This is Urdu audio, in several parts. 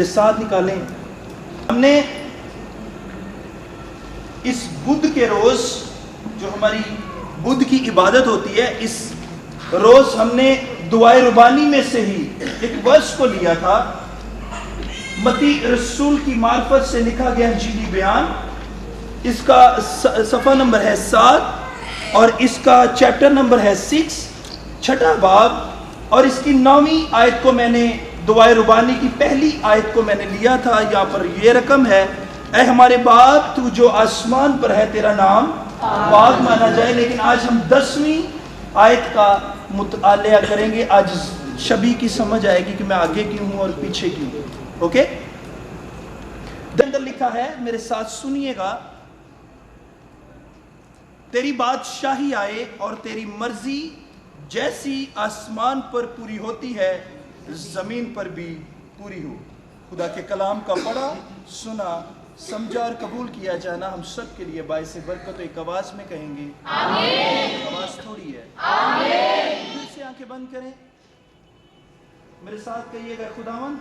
ساتھ نکالیں. ہم نے اس بدھ کے روز جو ہماری بدھ کی عبادت ہوتی ہے, اس روز ہم نے دعائے ربانی میں سے ہی ایک ورس کو لیا تھا. متی رسول کی معرفت سے لکھا گیا انجیلی بیان, اس کا صفحہ نمبر ہے 7 اور اس کا چیپٹر نمبر ہے 6, 6واں باب, اور اس کی 9ویں آیت کو میں نے دعائے ربانی کی پہلی آیت کو میں نے لیا تھا. یہاں پر یہ رقم ہے, اے ہمارے باپ تو جو آسمان پر ہے تیرا نام پاک مانا جائے. لیکن آج ہم 10ویں آیت کا مطالعہ کریں گے. آج شبی کی سمجھ آئے گی کہ میں آگے کیوں ہوں اور پیچھے کیوں ہوں. اوکے, اندر لکھا ہے, میرے ساتھ سنیے گا. تیری بادشاہی آئے اور تیری مرضی جیسی آسمان پر پوری ہوتی ہے زمین پر بھی پوری ہو. خدا کے کلام کا پڑھا, سنا, سمجھا اور قبول کیا جانا ہم سب کے لیے باعث برکت. ایک آواز میں کہیں گے آمین. آواز تھوڑی ہے. آمین. پھر سے آنکھیں بند کریں, میرے ساتھ کہیے گا خداوند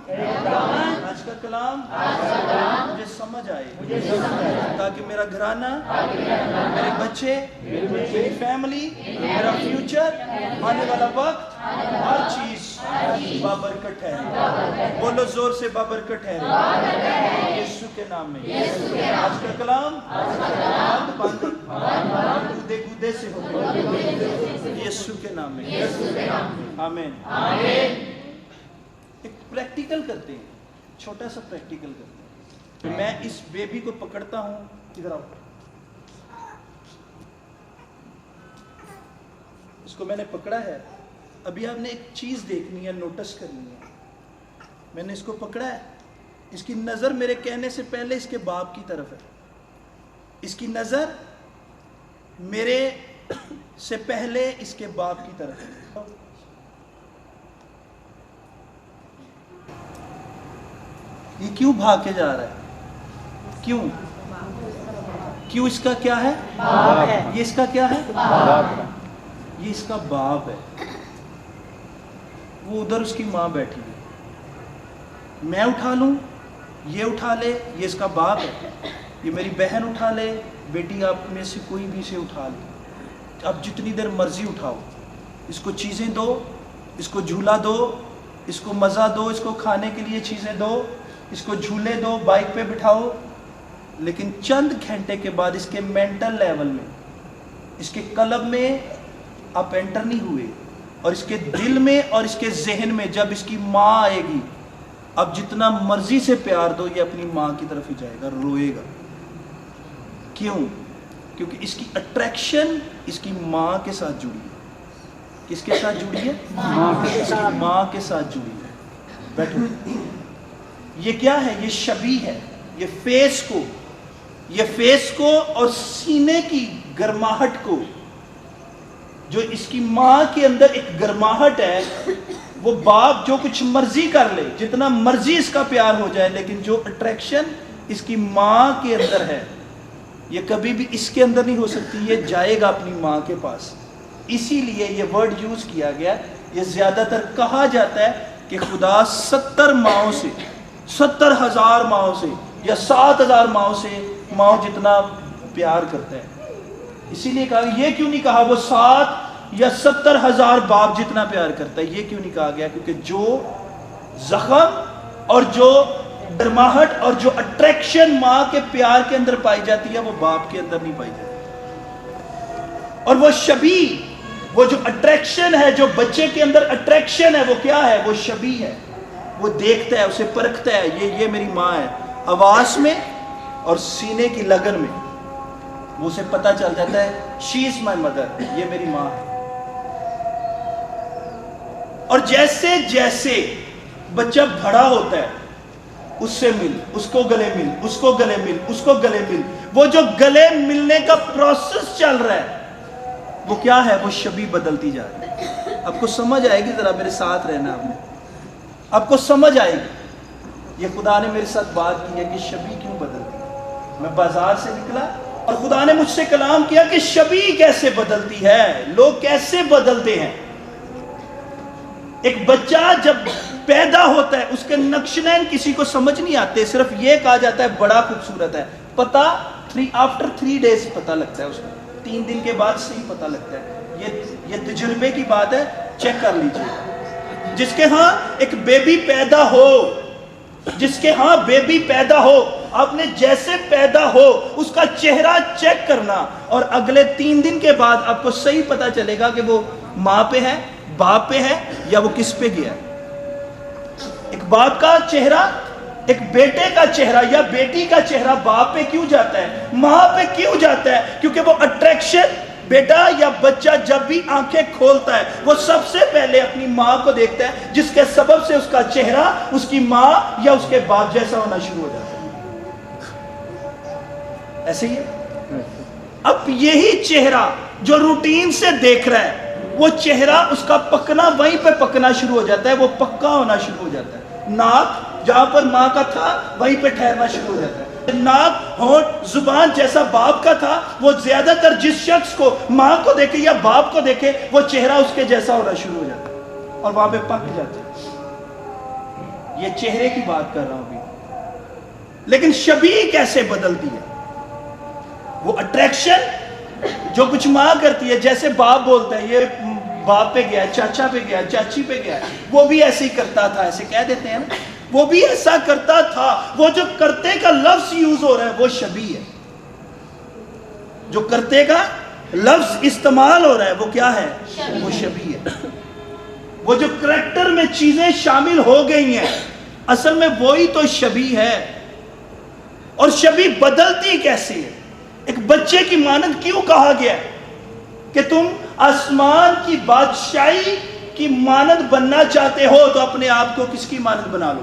آج کا کلام مجھے سمجھ آئے تاکہ میرا گھرانہ, میرے بچے, میری فیملی, میرا فیوچر, آنے والا وقت, ہر چیز بابرکت ٹھہرے. بولو زور سے, بابرکت ٹھہرے یسوع کے نام میں. آج کا کلام گودے گودے سے ہو یسوع کے نام میں. آمین. ایک پریکٹیکل کرتے ہیں, چھوٹا سا پریکٹیکل کرتے ہیں. میں اس بیبی کو پکڑتا ہوں, ادھر آؤ, اس کو میں نے پکڑا ہے. ابھی آپ نے ایک چیز دیکھنی ہے, نوٹس کرنی ہے. میں نے اس کو پکڑا ہے, اس کی نظر میرے کہنے سے پہلے اس کے باپ کی طرف ہے. اس کی نظر میرے سے پہلے اس کے باپ کی طرف ہے. یہ کیوں بھاگ کے جا رہا ہے؟ کیوں اس کا کیا ہے؟ یہ اس کا کیا ہے؟ یہ اس کا باپ ہے. وہ ادھر اس کی ماں بیٹھی ہے. میں اٹھا لوں, یہ اٹھا لے, یہ اس کا باپ ہے. یہ میری بہن اٹھا لے, بیٹی آپ میں سے کوئی بھی اسے اٹھا لے. اب جتنی دیر مرضی اٹھاؤ, اس کو چیزیں دو, اس کو جھولا دو, اس کو مزہ دو, اس کو کھانے کے لیے چیزیں دو, اس کو جھولے دو, بائک پہ بٹھاؤ. لیکن چند گھنٹے کے بعد اس کے مینٹل لیول میں, اس کے قلب میں آپ انٹر نہیں ہوئے, اور اس کے دل میں اور اس کے ذہن میں جب اس کی ماں آئے گی, اب جتنا مرضی سے پیار دو, یہ اپنی ماں کی طرف ہی جائے گا, روئے گا. کیوں؟ کیونکہ اس کی اٹریکشن اس کی ماں کے ساتھ جڑی ہے. کس کے ساتھ جڑی ہے؟ اس کی ماں کے ساتھ جڑی ہے. بیٹھو. یہ کیا ہے؟ یہ شبیہ ہے. یہ فیس کو اور سینے کی گرماہٹ کو, جو اس کی ماں کے اندر ایک گرماہٹ ہے, وہ باپ جو کچھ مرضی کر لے, جتنا مرضی اس کا پیار ہو جائے, لیکن جو اٹریکشن اس کی ماں کے اندر ہے, یہ کبھی بھی اس کے اندر نہیں ہو سکتی. یہ جائے گا اپنی ماں کے پاس. اسی لیے یہ ورڈ یوز کیا گیا. یہ زیادہ تر کہا جاتا ہے کہ خدا 70 ماؤں سے, 70,000 ماؤں سے یا 7,000 ماؤں سے ماؤں جتنا پیار کرتا ہے. اسی لیے کہا, یہ کیوں نہیں کہا وہ 7 یا 70,000 باپ جتنا پیار کرتا ہے؟ یہ کیوں نہیں کہا گیا؟ کیونکہ جو زخم اور جو گرماہٹ اور جو اٹریکشن ماں کے پیار کے اندر پائی جاتی ہے, وہ باپ کے اندر نہیں پائی جاتی. اور وہ شبیہ, وہ جو اٹریکشن ہے, جو بچے کے اندر اٹریکشن ہے, وہ کیا ہے؟ وہ شبیہ ہے. وہ دیکھتا ہے, اسے پرکھتا ہے, یہ میری ماں ہے. آواز میں اور سینے کی لگن میں وہ اسے پتہ چل جاتا ہے, شی از مائی مدر, یہ میری ماں ہے. اور جیسے جیسے بچہ بڑا ہوتا ہے, اس سے مل, اس کو گلے مل, اس کو گلے مل, اس کو گلے مل, وہ جو گلے ملنے کا پروسیس چل رہا ہے, وہ کیا ہے؟ وہ شبیہ بدلتی جا رہی ہے. آپ کو سمجھ آئے گی, ذرا میرے ساتھ رہنا, آپ کو سمجھ آئے گی. یہ خدا نے میرے ساتھ بات کی ہے کہ شبیہ کیوں بدلتی ہے. میں بازار سے نکلا اور خدا نے مجھ سے کلام کیا کہ شبیہ کیسے بدلتی ہے, لوگ کیسے بدلتے ہیں. ایک بچہ جب پیدا ہوتا ہے اس کے نقشنین کسی کو سمجھ نہیں آتے, صرف یہ کہا جاتا ہے بڑا خوبصورت ہے. پتہ آفٹر 3 days پتہ لگتا ہے اس کو, 3 دن کے بعد صحیح پتہ لگتا ہے. یہ تجربے کی بات ہے, چیک کر لیجئے. جس کے ہاں ایک بیبی پیدا ہو, جس کے ہاں بیبی پیدا ہو, آپ نے جیسے پیدا ہو اس کا چہرہ چیک کرنا, اور اگلے 3 دن کے بعد آپ کو صحیح پتہ چلے گا کہ وہ ماں پہ ہے, باپ پہ ہے, یا وہ کس پہ گیا ہے. ایک باپ کا چہرہ, ایک بیٹے کا چہرہ یا بیٹی کا چہرہ باپ پہ کیوں جاتا ہے, ماں پہ کیوں جاتا ہے؟ کیونکہ وہ اٹریکشن, بیٹا یا بچہ جب بھی آنکھیں کھولتا ہے وہ سب سے پہلے اپنی ماں کو دیکھتا ہے, جس کے سبب سے اس کا چہرہ اس کی ماں یا اس کے باپ جیسا ہونا شروع ہو جاتا ہے. ایسے ہی ہے. اب یہی چہرہ جو روٹین سے دیکھ رہا ہے, وہ چہرہ اس کا پکنا وہیں پہ پکنا شروع ہو جاتا ہے, وہ پکا ہونا شروع ہو جاتا ہے. ناک جہاں پر ماں کا تھا وہیں پہ ٹھہرنا شروع ہو جاتا ہے. ناک, ہونٹ, زبان جیسا باپ کا تھا, وہ زیادہ تر جس شخص کو ماں کو دیکھے یا باپ کو دیکھے وہ چہرہ اس کے جیسا ہونا شروع ہو جاتا ہے اور وہاں پہ پک جاتا ہے. یہ چہرے کی بات کر رہا ہوں ابھی. لیکن شبیہ کیسے بدلتی ہے؟ وہ اٹریکشن جو کچھ ماں کرتی ہے, جیسے باپ بولتا ہے یہ باپ پہ گیا, چاچا پہ گیا, چاچی پہ گیا, وہ بھی ایسے ہی کرتا تھا, ایسے کہہ دیتے ہیں نا, وہ بھی ایسا کرتا تھا. وہ جو کرتے کا لفظ یوز ہو رہا ہے وہ شبیہ ہے. جو کرتے کا لفظ استعمال ہو رہا ہے وہ کیا ہے؟ وہ شبیہ ہے. وہ جو کریکٹر میں چیزیں شامل ہو گئی ہیں اصل میں وہی تو شبیہ ہے. اور شبیہ بدلتی کیسے ہے؟ ایک بچے کی مانند کیوں کہا گیا ہے کہ تم آسمان کی بادشاہی کی مانند بننا چاہتے ہو تو اپنے آپ کو کس کی مانند بنا لو؟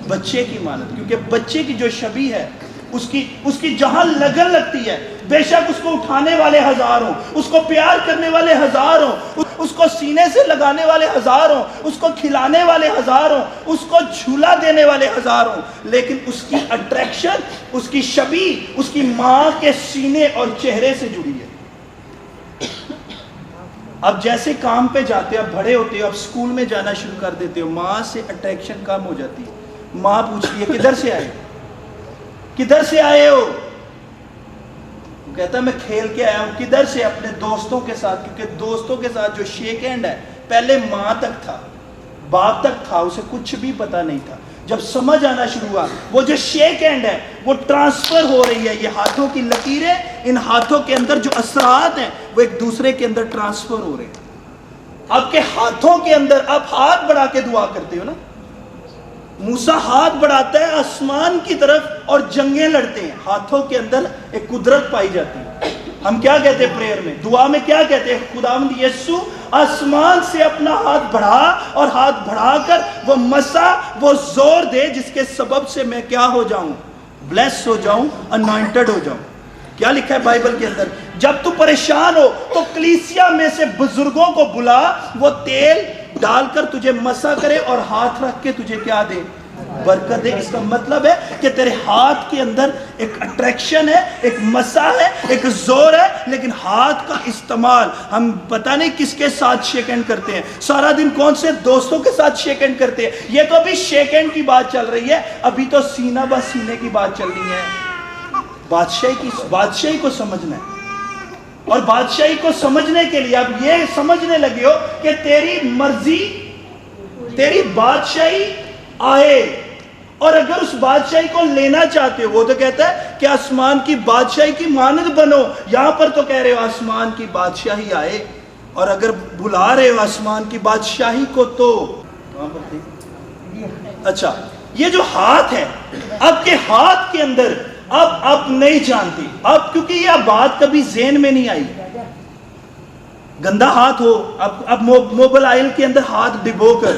بچے کی مانند. کیونکہ بچے کی جو شبیہ ہے اس کی جہاں لگن لگتی ہے, بے شک اس کو اٹھانے والے ہزار ہوں, اس کو پیار کرنے والے ہزار ہوں, اس کو سینے سے لگانے والے ہزار ہوں, اس کو کھلانے والے ہزار ہوں, اس کو جھولا دینے والے ہزار ہوں, لیکن اس کی اٹریکشن, اس کی شبیہ اس کی ماں کے سینے اور چہرے سے جڑی ہے. اب جیسے کام پہ جاتے ہو, اب بڑے ہوتے ہو, اب سکول میں جانا شروع کر دیتے ہو, ماں سے اٹریکشن کم ہو جاتی ہے. ماں پوچھتی ہے کدھر سے آئے, کدھر سے آئے ہو؟ کہتا ہے میں کھیل کے آیا ہوں. کدھر سے؟ اپنے دوستوں کے ساتھ. کیونکہ دوستوں کے ساتھ جو شیک ہینڈ ہے پہلے ماں تک تھا, باپ تک تھا, اسے کچھ بھی پتا نہیں تھا. جب سمجھ آنا شروع ہوا وہ جو شیک ہینڈ ہے وہ ٹرانسفر ہو رہی ہے. یہ ہاتھوں کی لکیریں, ان ہاتھوں کے اندر جو اثرات ہیں وہ ایک دوسرے کے اندر ٹرانسفر ہو رہے ہیں. آپ کے ہاتھوں کے اندر, آپ ہاتھ بڑھا کے دعا کرتے ہو نا, موسیٰ ہاتھ بڑھاتا ہے آسمان کی طرف اور جنگیں لڑتے ہیں. ہاتھوں کے اندر ایک قدرت پائی جاتی ہے. ہم کیا کہتے ہیں پریئر میں, دعا میں کیا کہتے ہیں؟ خداوند یسوع آسمان سے اپنا ہاتھ بڑھا, اور ہاتھ بڑھا کر وہ مسا, وہ زور دے جس کے سبب سے میں کیا ہو جاؤں؟ بلیس ہو جاؤں, انوائنٹڈ ہو جاؤں. کیا لکھا ہے بائبل کے اندر؟ جب تو پریشان ہو تو کلیسیا میں سے بزرگوں کو بلا, وہ تیل ڈال کر تجھے مسا کرے اور ہاتھ رکھ کے تجھے کیا دے؟ برکت دے. اس کا مطلب ہے کہ تیرے ہاتھ کے اندر ایک اٹریکشن ہے, ایک مسا ہے, ایک زور ہے, لیکن ہاتھ کا استعمال ہم پتہ نہیں کس کے ساتھ شیک ہینڈ کرتے ہیں. سارا دن کون سے دوستوں کے ساتھ شیک ہینڈ کرتے ہیں. یہ تو ابھی شیک ہینڈ کی بات چل رہی ہے, ابھی تو سینہ بہ سینے کی بات چل رہی ہے. بادشاہی کو سمجھنا ہے, اور بادشاہی کو سمجھنے کے لیے اب یہ سمجھنے لگے ہو کہ تیری مرضی, تیری بادشاہی آئے, اور اگر اس بادشاہی کو لینا چاہتے ہو, وہ تو کہتا ہے کہ آسمان کی بادشاہی کی مانند بنو. یہاں پر تو کہہ رہے ہو آسمان کی بادشاہی آئے, اور اگر بلا رہے ہو آسمان کی بادشاہی کو تو وہاں پر اچھا, یہ جو ہاتھ ہے, اب کے ہاتھ کے اندر اب آپ نہیں جانتی, اب کیونکہ یہ بات کبھی ذہن میں نہیں آئی. گندا ہاتھ ہو, اب موبائل آئل کے اندر ہاتھ ڈبو کر,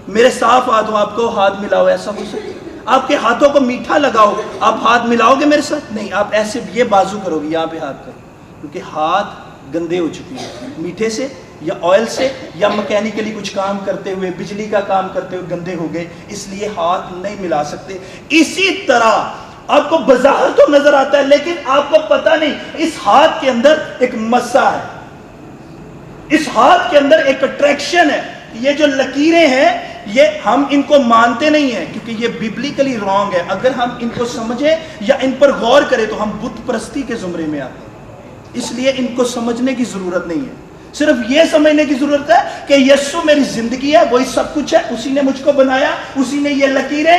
میرے صاف ہاتھ ہو, آپ کو ہاتھ ملاؤ, ایسا ہو سکتا ہے؟ آپ کے ہاتھوں کو میٹھا لگاؤ, آپ ہاتھ ملاؤ گے میرے ساتھ؟ نہیں, آپ ایسے یہ بازو کرو گے, یہاں پہ ہاتھ کرو, کیونکہ ہاتھ گندے ہو چکے ہیں میٹھے سے یا آئل سے یا مکینیکلی کچھ کام کرتے ہوئے, بجلی کا کام کرتے ہوئے گندے ہو گئے, اس لیے ہاتھ نہیں ملا سکتے. اسی طرح آپ کو بظاہر تو نظر آتا ہے لیکن آپ کو پتہ نہیں اس ہاتھ کے اندر ایک مسا ہے, اس ہاتھ کے اندر ایک اٹریکشن ہے. یہ جو لکیریں ہیں یہ ہم ان کو مانتے نہیں ہیں کیونکہ یہ ببلیکلی رانگ ہے. اگر ہم ان کو سمجھیں یا ان پر غور کریں تو ہم بت پرستی کے زمرے میں آتے ہیں. اس لیے ان کو سمجھنے کی ضرورت نہیں ہے. صرف یہ سمجھنے کی ضرورت ہے کہ یسوع میری زندگی ہے, وہی سب کچھ ہے, اسی نے مجھ کو بنایا, اسی نے یہ لکیریں,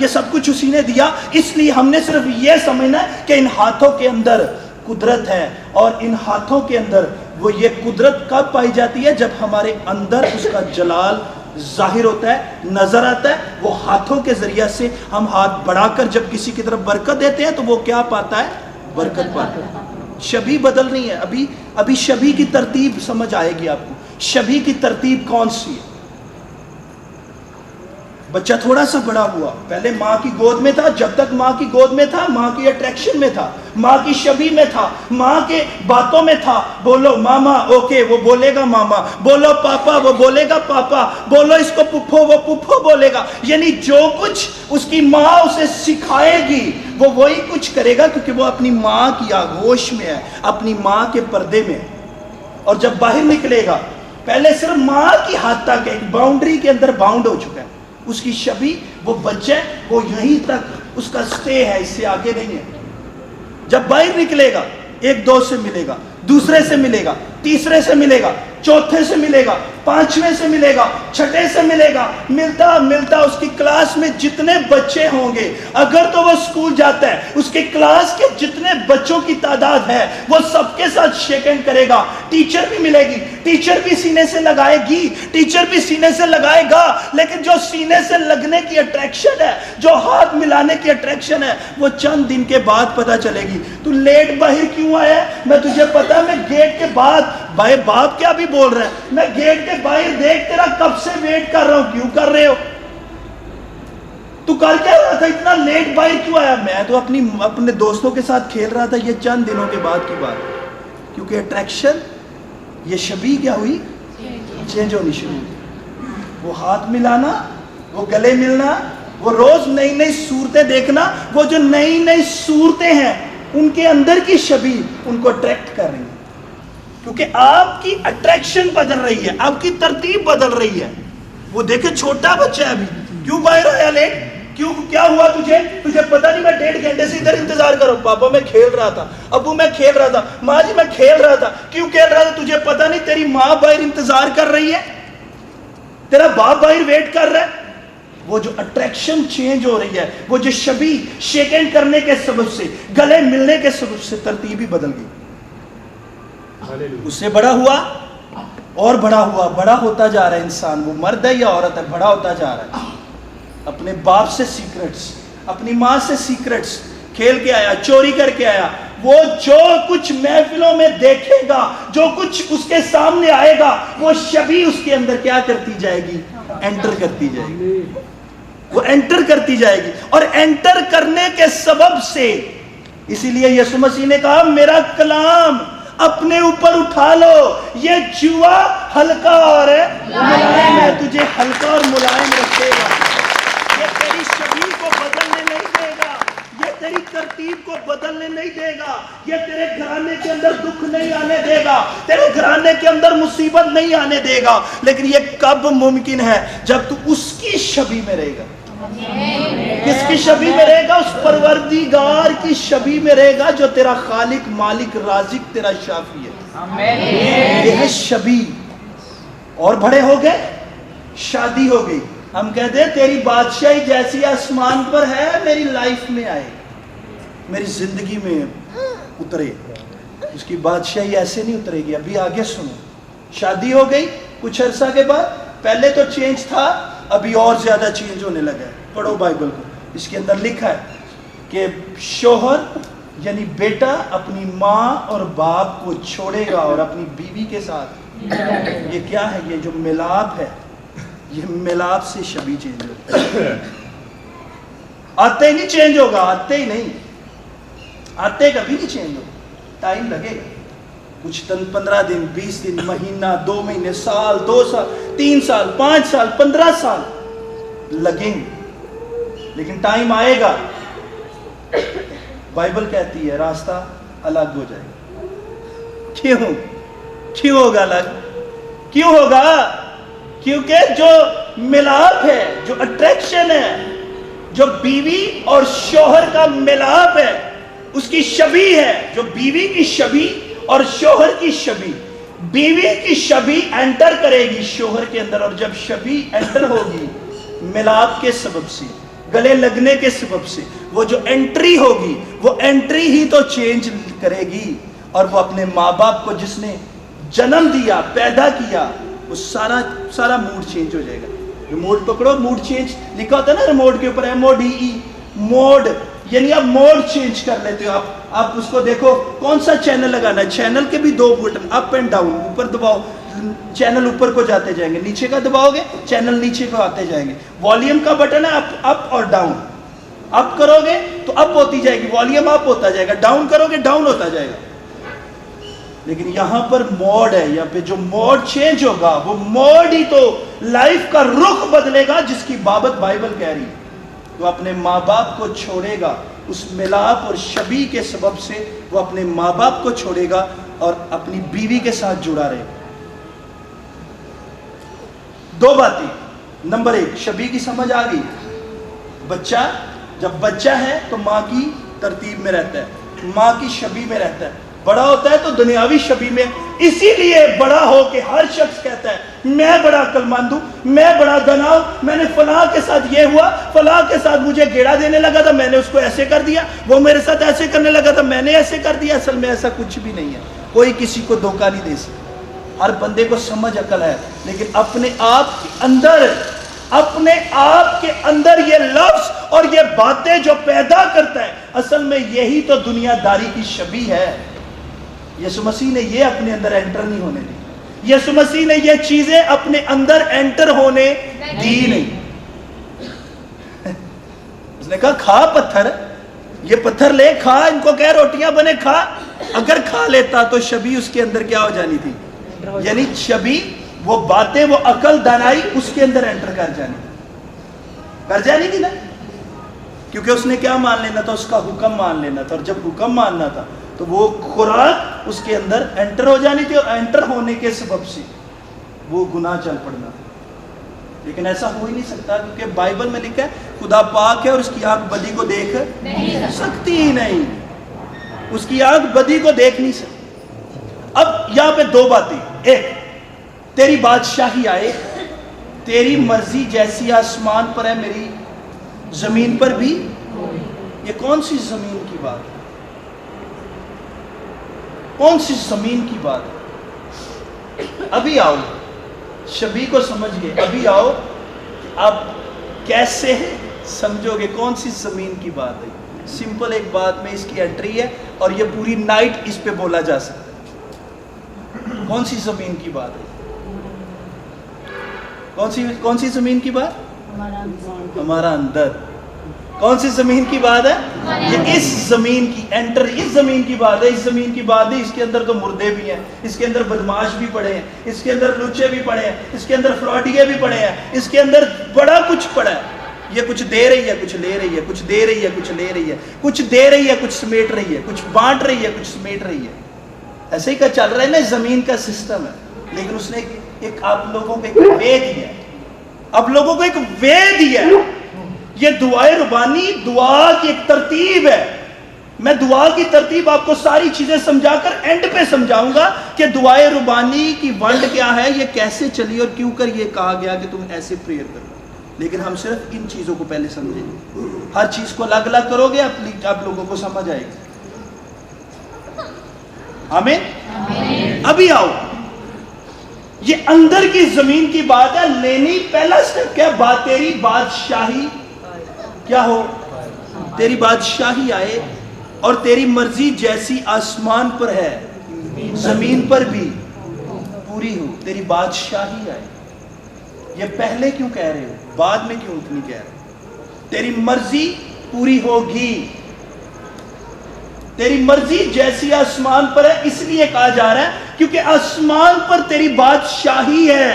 یہ سب کچھ اسی نے دیا. اس لیے ہم نے صرف یہ سمجھنا ہے کہ ان ہاتھوں کے اندر قدرت ہے, اور ان ہاتھوں کے اندر وہ یہ قدرت کب پائی جاتی ہے؟ جب ہمارے اندر اس کا جلال ظاہر ہوتا ہے, نظر آتا ہے. وہ ہاتھوں کے ذریعے سے ہم ہاتھ بڑھا کر جب کسی کی طرف برکت دیتے ہیں تو وہ کیا پاتا ہے؟ برکت پاتا ہے. شبیہ بدل رہی ہے. ابھی شبیہ کی ترتیب سمجھ آئے گی آپ کو. شبیہ کی ترتیب کون سی ہے؟ بچہ تھوڑا سا بڑا ہوا, پہلے ماں کی گود میں تھا. جب تک ماں کی گود میں تھا ماں کی اٹریکشن میں تھا, ماں کی شبیہ میں تھا, ماں کے باتوں میں تھا. بولو ماما, اوکے وہ بولے گا ماما. بولو پاپا, وہ بولے گا پاپا. بولو اس کو پپھو, وہ پپھو بولے گا. یعنی جو کچھ اس کی ماں اسے سکھائے گی وہ وہی کچھ کرے گا, کیونکہ وہ اپنی ماں کی آغوش میں ہے, اپنی ماں کے پردے میں. اور جب باہر نکلے گا, پہلے صرف ماں کی حد تک ایک باؤنڈری کے اندر باؤنڈ ہو چکا ہے. اس کی شبیہ وہ بچہ وہ یہیں تک اس کا سٹے ہے, اس سے آگے نہیں ہے. جب باہر نکلے گا ایک دوست سے ملے گا, دوسرے سے ملے گا, تیسرے سے ملے گا, چوتھے سے ملے گا, پانچویں سے ملے گا, چھٹے سے ملے گا. ملتا ملتا اس کی کلاس میں جتنے بچے ہوں گے, اگر تو وہ اسکول جاتا ہے, اس کے کلاس کے جتنے بچوں کی تعداد ہے وہ سب کے ساتھ شیک ہینڈ کرے گا. ٹیچر بھی ملے گی, ٹیچر بھی سینے سے لگائے گی, ٹیچر بھی سینے سے لگائے گا. لیکن جو سینے سے لگنے کی اٹریکشن ہے, جو ہاتھ ملانے کی اٹریکشن ہے, وہ چند دن کے بعد پتہ چلے گی. تو لیٹ باہر کیوں آیا؟ میں تجھے پتا, میں گیٹ کے بعد, بھائی باپ کیا بھی بول رہا ہے, میں گیٹ کے باہر دیکھ تیرا کب سے ویٹ کر رہا ہوں. کیوں کر رہے ہو؟ تو کر کیا رہا تھا, اتنا لیٹ باہر کیوں آیا؟ میں تو اپنے دوستوں کے ساتھ کھیل رہا تھا. یہ چند دنوں کے بعد کی بات, کیونکہ اٹریکشن, یہ شبیہ کیا ہوئی؟ چینج ہونی شروع ہوئی. وہ ہاتھ ملانا, وہ گلے ملنا, وہ روز نئی نئی صورتیں دیکھنا, وہ جو نئی نئی صورتیں ہیں ان کے اندر کی شبیہ ان کو اٹریکٹ کر رہی ہے. کیونکہ آپ کی اٹریکشن بدل رہی ہے, آپ کی ترتیب بدل رہی ہے. وہ دیکھے چھوٹا بچہ ہے, ابھی کیوں باہر آیا لیٹ؟ کیوں, کیا ہوا تجھے پتا نہیں؟ میں 1.5 گھنٹے سے ادھر انتظار کروں. پاپا میں کھیل رہا تھا, ابو میں کھیل رہا تھا, ماں جی میں کھیل رہا تھا. کیوں کھیل رہا تھا؟ تجھے پتا نہیں تیری ماں باہر انتظار کر رہی ہے, تیرا باپ باہر ویٹ کر رہا ہے. وہ جو اٹریکشن چینج ہو رہی ہے, وہ جو شبیہ شیک ہینڈ کرنے کے سبب سے, گلے ملنے کے سبب سے ترتیب ہی بدل گئی. اس سے بڑا ہوا اور بڑا ہوا, بڑا ہوتا جا رہا ہے انسان. وہ مرد ہے یا عورت ہے, بڑا ہوتا جا رہا ہے. اپنے باپ سے سیکرٹس, اپنی ماں سے سیکرٹس کھیل کے آیا, چوری کر کے آیا. وہ جو کچھ محفلوں میں دیکھے گا, جو کچھ اس کے سامنے آئے گا, وہ شبیہ اس کے اندر کیا کرتی جائے گی؟ انٹر کرتی جائے گی. وہ انٹر کرتی جائے گی, اور انٹر کرنے کے سبب سے, اسی لیے یسوع مسیح نے کہا میرا کلام اپنے اوپر اٹھا لو. یہ جوا ہلکا اور ملائم ہے, تجھے ہلکا اور ملائم رکھے گا. یہ تیری شبیہ کو بدلنے نہیں دے گا, یہ تیری ترتیب کو بدلنے نہیں دے گا, یہ تیرے گھرانے کے اندر دکھ نہیں آنے دے گا, تیرے گھرانے کے اندر مصیبت نہیں آنے دے گا. لیکن یہ کب ممکن ہے؟ جب تو اس کی شبیہ میں رہے گا. کس کی شبیہ میں رہے گا؟ اس پروردگار کی شبیہ میں رہے گا جو تیرا خالق, مالک, رازق, تیرا شافی ہے. یہ ہے شبیہ. اور بڑے ہو گئے, شادی ہو گئی. ہم کہتے ہیں تیری بادشاہی جیسی آسمان پر ہے میری لائف میں آئے, میری زندگی میں اترے. اس کی بادشاہی ایسے نہیں اترے گی. ابھی آگے سنو. شادی ہو گئی کچھ عرصہ کے بعد, پہلے تو چینج تھا, ابھی اور زیادہ چینج ہونے لگا ہے. پڑھو بائبل کو, اس کے اندر لکھا ہے کہ شوہر یعنی بیٹا اپنی ماں اور باپ کو چھوڑے گا اور اپنی بیوی کے ساتھ. یہ کیا ہے؟ یہ جو ملاپ ہے, یہ ملاپ سے شبیہ چینج ہوگا. آتے ہی نہیں چینج ہوگا, آتے ہی نہیں, آتے کبھی نہیں چینج ہوگا. ٹائم لگے گا, کچھ 15 دن, 20 دن, مہینہ, 2 مہینے, سال, 2 سال, 3 سال, 5 سال, 15 سال لگیں گے, لیکن ٹائم آئے گا. بائبل کہتی ہے راستہ الگ ہو جائے گا. کیوں ہوگا الگ؟ کیوں ہوگا؟ کیونکہ جو ملاپ ہے، جو اٹریکشن ہے، جو بیوی اور شوہر کا ملاپ ہے، اس کی شبیہ ہے، جو بیوی کی شبیہ اور شوہر کی شبیہ. بیوی کی شبیہ انٹر کرے گی شوہر کے اندر، اور جب شبیہ انٹر ہوگی ملاپ کے سبب سے، گلے لگنے کے سبب سے، وہ جو انٹری ہوگی وہ انٹری ہی تو چینج کرے گی، اور وہ اپنے ماں باپ کو جس نے جنم دیا، پیدا کیا، وہ سارا موڈ چینج ہو جائے گا. ریموٹ پکڑو، موڈ چینج لکھا ہوتا ہے نا ریموٹ کے اوپر، MODE، موڈ، یعنی آپ موڈ چینج کر لیتے ہو. آپ اس کو دیکھو کون سا چینل لگانا ہے. چینل کے بھی 2 بٹن، اپ اینڈ ڈاؤن. اوپر دباؤ چینل اوپر کو جاتے جائیں گے، نیچے کا دباؤ گے چینل نیچے کو آتے جائیں گے. والیوم کا بٹن ہے اپ اور ڈاؤن. اپ کرو گے تو اپ ہوتی جائے گی، والیوم اپ ہوتا جائے گا. ڈاؤن کرو گے ڈاؤن ہوتا جائے گا. لیکن یہاں پر موڈ ہے، یہاں پہ جو موڈ چینج ہوگا وہ موڈ ہی تو لائف کا رخ بدلے گا، جس کی بابت بائبل کہہ رہی ہے. وہ اپنے ماں باپ کو چھوڑے گا، اس ملاپ اور شبیہ کے سبب سے وہ اپنے ماں باپ کو چھوڑے گا اور اپنی بیوی کے ساتھ جڑا رہے گا. 2 باتیں. نمبر 1، شبیہ کی سمجھ آ گئی. بچہ جب بچہ ہے تو ماں کی ترتیب میں رہتا ہے، ماں کی شبیہ میں رہتا ہے. بڑا ہوتا ہے تو دنیاوی شبیہ میں. اسی لیے بڑا ہو کے ہر شخص کہتا ہے میں بڑا عقل مند ہوں، میں بڑا دانا ہوں، میں نے فلاں کے ساتھ یہ ہوا، فلاں کے ساتھ مجھے گیڑا دینے لگا تھا میں نے اس کو ایسے کر دیا، وہ میرے ساتھ ایسے کرنے لگا تھا میں نے ایسے کر دیا. اصل میں ایسا کچھ بھی نہیں ہے. کوئی کسی کو دھوکہ نہیں دے سکتا. ہر بندے کو سمجھ عقل ہے، لیکن اپنے آپ کے اندر یہ لفظ اور یہ باتیں جو پیدا کرتا ہے، اصل میں یہی تو دنیا داری کی شبیہ ہے. یسوع مسیح نے یہ اپنے اندر انٹر نہیں ہونے دی. یسوع مسیح نے یہ چیزیں اپنے اندر انٹر ہونے دی نہیں. اس نے کہا کھا پتھر، یہ پتھر لے کھا، ان کو کہہ روٹیاں بنے کھا. اگر کھا لیتا تو شبیہ اس کے اندر کیا ہو جانی تھی؟ یعنی شبیہ، وہ باتیں، وہ عقل دانائی اس کے اندر انٹر کر جانی تھی نا. کیونکہ اس نے کیا مان لینا تھا؟ اس کا حکم مان لینا تھا. اور جب حکم ماننا تھا تو وہ خوراک اس کے اندر انٹر ہو جانی تھی، اور انٹر ہونے کے سبب سے وہ گناہ چل پڑنا. لیکن ایسا ہو ہی نہیں سکتا، کیونکہ بائبل میں لکھا ہے خدا پاک ہے اور اس کی آنکھ بدی کو دیکھ نہیں سکتی ہی نہیں. اس کی آنکھ بدی کو دیکھ نہیں سکتی. اب یہاں پہ 2 باتیں. 1، تیری بادشاہی آئے، تیری مرضی جیسی آسمان پر ہے میری زمین پر بھی. یہ کون سی زمین کی بات ہے؟ کون سی زمین کی بات ہے؟ ابھی آؤ، شبیہ کو سمجھ گئے، ابھی آؤ آپ کیسے سمجھو گے کون سی زمین کی بات ہے. سمپل ایک بات میں اس کی انٹری ہے، اور یہ پوری نائٹ اس پہ بولا جا سکتا ہے. کون سی زمین کی بات ہے؟ کون سی زمین کی بات؟ ہمارا اندر. کون سی زمین کی بات ہے؟ یہ اس زمین کی انٹر، اس زمین کی بات ہے. اس زمین کی بات ہے. اس کے اندر تو مردے بھی ہیں، اس کے اندر بدماش بھی پڑے ہیں، اس کے اندر لچے بھی پڑے ہیں، اس کے اندر فراڈیے بھی پڑے ہیں، اس کے اندر بڑا کچھ پڑا ہے. یہ کچھ دے رہی ہے، کچھ لے رہی ہے، کچھ دے رہی ہے، کچھ لے رہی ہے، کچھ دے رہی ہے، کچھ سمیٹ رہی ہے، کچھ بانٹ رہی ہے، کچھ سمیٹ رہی ہے. ایسے ہی کا چل رہا ہے نا زمین کا سسٹم ہے. لیکن اس نے ایک آپ لوگوں کو ایک وے دیا ہے. آپ لوگوں کو ایک وے دیا ہے. یہ دعائے ربانی دعا کی ایک ترتیب ہے. میں دعا کی ترتیب آپ کو ساری چیزیں سمجھا کر اینڈ پہ سمجھاؤں گا کہ دعائے ربانی کی ونڈ کیا ہے، یہ کیسے چلی اور کیوں کر یہ کہا گیا کہ تم ایسے پریئر کرو. لیکن ہم صرف ان چیزوں کو پہلے سمجھیں گے. ہر چیز کو الگ الگ کرو گے آپ لوگوں کو سمجھ آئے گی. آمین. ابھی آؤ، یہ اندر کی زمین کی بات ہے. لینی پہلا سٹیپ کیا؟ بات تیری بادشاہی کیا ہو؟ تیری بادشاہی آئے اور تیری مرضی جیسی آسمان پر ہے زمین پر بھی پوری ہو. تیری بادشاہی آئے. یہ پہلے کیوں کہہ رہے ہو؟ بعد میں کیوں اتنی کہہ رہے ہو؟ تیری مرضی پوری ہوگی. تیری مرضی جیسی آسمان پر ہے اس لیے کہا جا رہا ہے کیونکہ آسمان پر تیری بادشاہی ہے.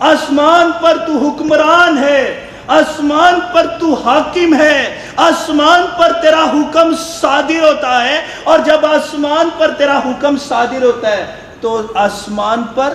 آسمان پر تو حکمران ہے. آسمان پر تو حاکم ہے. آسمان پر تیرا حکم صادر ہوتا ہے. اور جب آسمان پر تیرا حکم صادر ہوتا ہے تو آسمان پر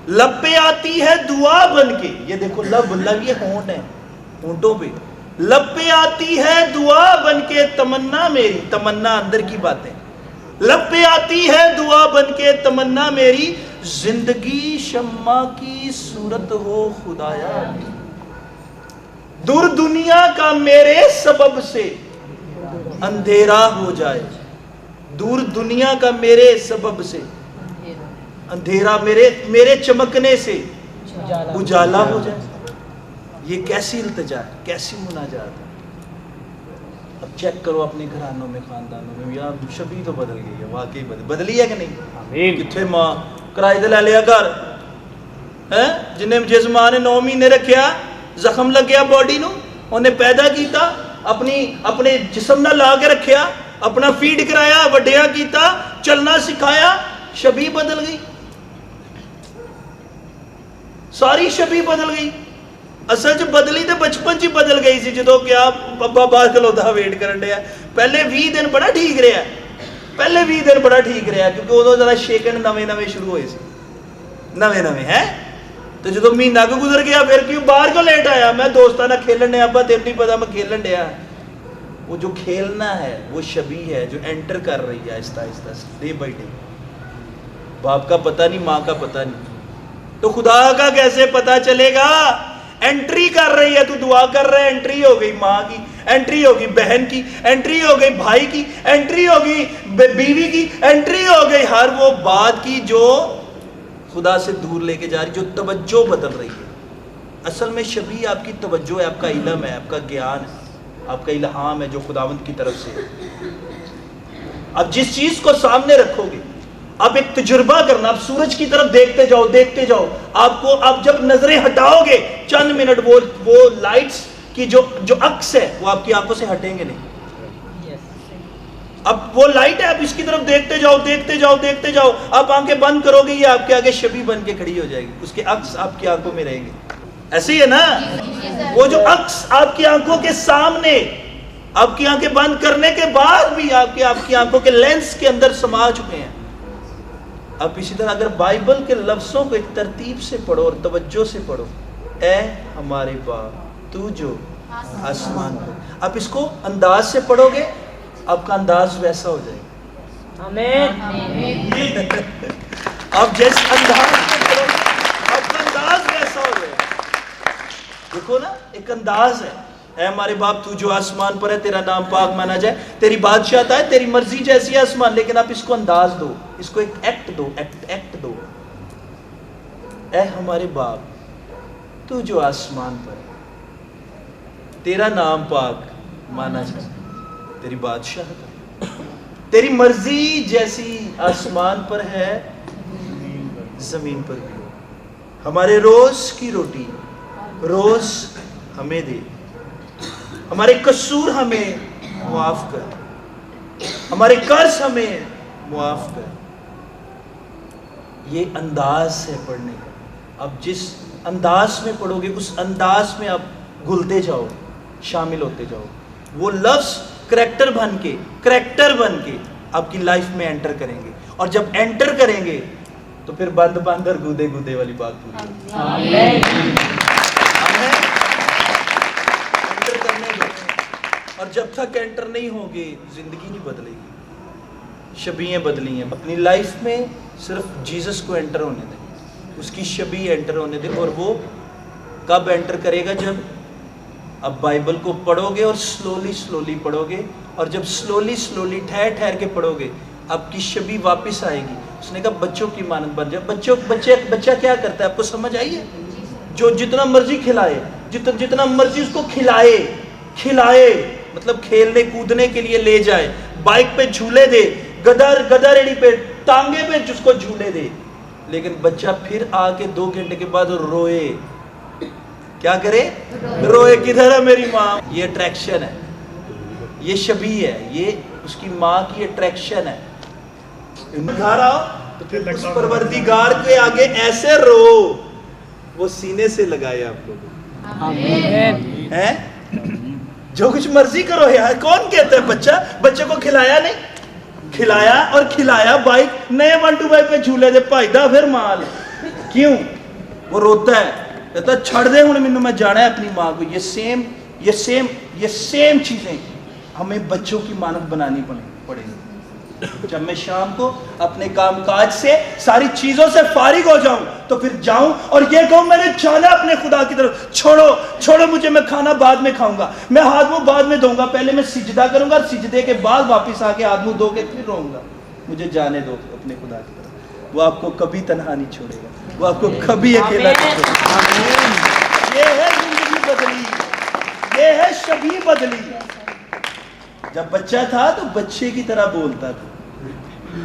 لب پہ آتی ہے دعا بن کے, یہ دیکھو لب یہ ہونٹ ہے, ہونٹوں پہ لب پہ آتی ہے دعا بن کے تمنا میری, تمنا اندر کی باتیں, لب پہ آتی ہے دعا بن کے تمنا میری, زندگی شمع کی صورت ہو خدایا, دور دنیا کا میرے سبب سے اندھیرا ہو جائے, دور دنیا کا میرے سبب سے اندھیرا, میرے چمکنے سے اجالا ہو جائے. یہ کیسی التجا ہے, کیسی مناجات ہے. اب چیک کرو اپنے گھرانوں میں, خاندانوں میں, یار شبی تو بدل گئی ہے, واقعی بدلی ہے کہ نہیں؟ کتنے ماں کرائے دے لے لیا گھر, جنہیں جس ماں نے 9 مہینے رکھیا, زخم لگ گیا باڈی نو, انہیں پیدا کیتا, اپنے جسم نہ لا کے رکھیا, اپنا فیڈ کرایا, وڈیا کیتا, چلنا سکھایا, شبی بدل گئی, ساری شبی بدل گئی. اصل جو بدلی تو بچپن چ بدل گئی سی, جدو کیا ابا باہر کھلوتا ویٹ کرن ڈیا. پہلے 20 دن بڑا ٹھیک رہا, پہلے 20 دن بڑا ٹھیک رہا, کیونکہ ادو ذرا شیکن نویں شروع ہوئے سی, نویں ہے. تو جدو مہینہ کو گزر گیا, پھر کیوں باہر کو لیٹ آیا, میں دوستانہ کھیلن ڈیا, ابا تیرے نہیں پتا میں کھیلن ڈیا. وہ جو کھیلنا ہے وہ شبی ہے جو انٹر کر رہی ہے آہستہ آہستہ, ڈے بائی ڈے. باپ کا پتہ نہیں, ماں کا پتہ نہیں, تو خدا کا کیسے پتہ چلے گا؟ انٹری کر رہی ہے, تو دعا کر رہے, انٹری ہو گئی ماں کی, انٹری ہوگی بہن کی, انٹری ہو گئی بھائی کی, انٹری ہوگی بیوی کی, انٹری ہو گئی ہر وہ بات کی جو خدا سے دور لے کے جا رہی, جو توجہ بدل رہی ہے. اصل میں شبی آپ کی توجہ ہے, آپ کا علم ہے, آپ کا گیان ہے, آپ کا الہام ہے جو خداوند کی طرف سے ہے. اب جس چیز کو سامنے رکھو گے, آپ ایک تجربہ کرنا, آپ سورج کی طرف دیکھتے جاؤ, دیکھتے جاؤ, آپ جب نظریں ہٹاؤ گے چند منٹ, وہ لائٹس کی جو عکس ہے وہ آپ کی آنکھوں سے ہٹیں گے نہیں. اب وہ لائٹ ہے, آپ اس کی طرف دیکھتے جاؤ, دیکھتے جاؤ, دیکھتے جاؤ, آپ آنکھیں بند کرو گے, یہ آپ کے آگے شبی بن کے کھڑی ہو جائے گی, اس کے عکس آپ کی آنکھوں میں رہیں گے. ایسے ہی ہے نا, وہ جو عکس آپ کی آنکھوں کے سامنے, آپ کی آنکھیں بند کرنے کے بعد بھی آپ کی آنکھوں کے لینس کے اندر سما چکے ہیں. اب اسی طرح اگر بائبل کے لفظوں کو ایک ترتیب سے پڑھو اور توجہ سے پڑھو, اے ہمارے باپ تو جو آسمان پر, آپ اس کو انداز سے پڑھو گے, آپ کا انداز ویسا ہو جائے گا. آمین. آپ جیسے انداز سے پڑھو گے, آپ کا انداز ویسا ہو جائے گا. دیکھو نا, ایک انداز ہے, اے ہمارے باپ تو جو آسمان پر ہے, تیرا نام پاک مانا جائے, تیری بادشاہت ہے, تیری مرضی جیسی ہے آسمان, لیکن آپ اس کو انداز دو, اس کو ایک ایکٹ دو, ایکٹ دو. اے ہمارے باپ تو جو آسمان پر ہے, تیرا نام پاک مانا جائے, تیری بادشاہت ہے, تیری مرضی جیسی آسمان پر ہے زمین پر بھی ہو. ہمارے روز کی روٹی روز ہمیں دے, ہمارے قصور ہمیں معاف کر, ہمارے قرض ہمیں معاف کر. یہ انداز ہے پڑھنے کا. اب جس انداز میں پڑھو گے اس انداز میں آپ گھلتے جاؤ, شامل ہوتے جاؤ. وہ لفظ کریکٹر بن کے آپ کی لائف میں انٹر کریں گے, اور جب انٹر کریں گے تو پھر بند اور گودے والی بات پوری ہوگی. اور جب تک انٹر نہیں ہوں گے زندگی نہیں بدلے گی. شبیہیں بدلی ہیں. اپنی لائف میں صرف جیسس کو انٹر ہونے دیں, اس کی شبیہ انٹر ہونے دیں. اور وہ کب انٹر کرے گا؟ جب اب بائبل کو پڑھو گے اور سلولی پڑھو گے, اور جب سلولی ٹھہر کے پڑھو گے, آپ کی شبیہ واپس آئے گی. اس نے کہا بچوں کی مانند بن جائے. بچہ کیا کرتا ہے آپ کو سمجھ آئی ہے؟ جو جتنا مرضی کھلائے, جتنا مرضی اس کو کھلائے, مطلب کھیلنے کودنے کے لیے لے جائے, بائک پہ جھولے دے, گدا ریڑی پہ ٹانگے پہ جس کو جھولے دے, لیکن بچہ پھر آ کے 2 گھنٹے کے بعد روئے. کیا کرے؟ روئے. کدھر ہے میری ماں؟ یہ اٹریکشن ہے, یہ شبیہ ہے, یہ اس کی ماں کی اٹریکشن ہے. گھر آؤ تو پھر اس پروردگار کے آگے ایسے رو, وہ سینے سے لگائے آپ لوگوں. ہیں جو کچھ مرضی کرو یار. کون کہتا ہے بچے کو کھلایا نہیں؟ کھلایا اور کھلایا. بائک نئے 125 پہ جھولے دے پائدہ پھر مال. کیوں؟ وہ روتا ہے، کہتا چھڑ دے ہوں مینوں، میں جانا ہے اپنی ماں کو. یہ سیم چیزیں ہمیں بچوں کی مانت بنانی پڑے گی. جب میں شام کو اپنے کام کاج سے ساری چیزوں سے فارغ ہو جاؤں تو پھر جاؤں اور یہ کہوں میں نے جانا اپنے خدا کی طرف. چھوڑو مجھے، میں کھانا بعد میں کھاؤں گا، میں ہاتھ منہ بعد میں دھوں گا، پہلے میں سجدہ کروں گا اور سجدے کے بعد واپس آ کے ہاتھ منہ دھو کے پھر رہوں گا. مجھے جانے دو اپنے خدا کی طرف. وہ آپ کو کبھی تنہا نہیں چھوڑے گا، وہ آپ کو کبھی اکیلا نہیں چھوڑے گا. یہ ہے زندگی بدلی، یہ ہے شبیہ بدلی. جب بچہ تھا تو بچے کی طرح بولتا تھا،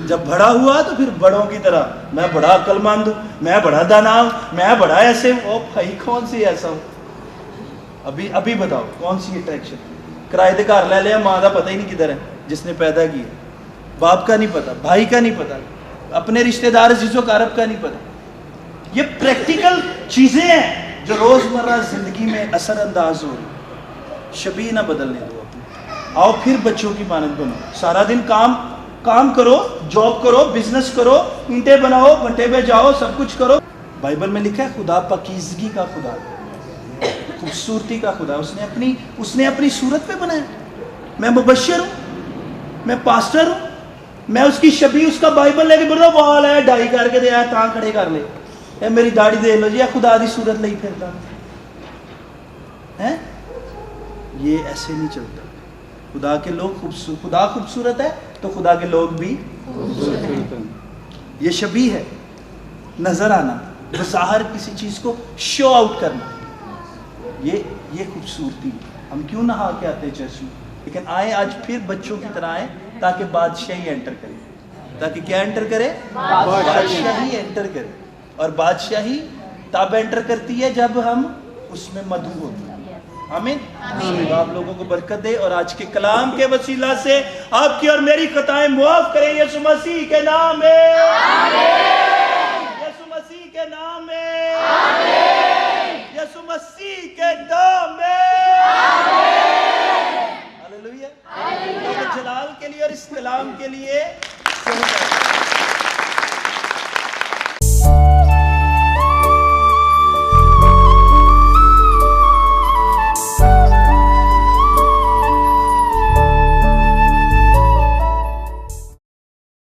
جب بڑا ہوا تو پھر بڑوں کی طرح، میں بڑا عقل مند ہوں، میں بڑا دانا ہوں، میں بڑا ایسے ہوں. او بھائی کون سی ایسا ہوں؟ ابھی بتاؤ کون سی اٹریکشن؟ کرائے دے گھر لے لیا، ماں کا پتہ ہی نہیں کدھر ہے جس نے پیدا کیا، باپ کا نہیں پتا، بھائی کا نہیں پتا، اپنے رشتہ دار عزیز و اقارب کا نہیں پتا. یہ پریکٹیکل چیزیں ہیں جو روزمرہ زندگی میں اثر انداز ہو رہی. شبیہ نہ بدلنے دو اپنے. آؤ پھر بچوں کی مانند بنو. سارا دن کام کرو، جاب کرو، بزنس کرو، اینٹیں بناؤ، بھٹے پہ جاؤ، سب کچھ کرو. بائبل میں لکھا ہے خدا پاکیزگی کا خدا، خوبصورتی کا خدا. اس نے اپنی صورت پہ بنایا. میں مبشر ہوں، میں پاسٹر ہوں، میں اس کی شبیہ، اس کا بائبل لے کے بڑا وال ہے، ڈائی کر کے دیا تاں کھڑے کر لے، اے میری داڑھی دیکھ لو جی، خدا دی صورت لئی پھرتا ہے. یہ ایسے نہیں چلتا. خدا کے لوگ خدا خوبصورت ہے تو خدا کے لوگ بھی خوبصورت. یہ شبیہ ہے، نظر آنا، بظاہر کسی چیز کو شو آؤٹ کرنا. یہ خوبصورتی. ہم کیوں نہا کے آتے چرچ میں؟ لیکن آئیں آج پھر بچوں کی طرح آئیں تاکہ بادشاہی انٹر کرے. تاکہ کیا انٹر کرے؟ بادشاہی انٹر کرے. اور بادشاہی تب انٹر کرتی ہے جب ہم اس میں مدعو ہوتے ہیں. آمین. آپ لوگوں کو برکت دے اور آج کے کلام کے وسیلہ سے آپ کی اور میری خطائیں معاف کریں یسوع مسیح کے نام میں. یسوع مسیح کے نام میں.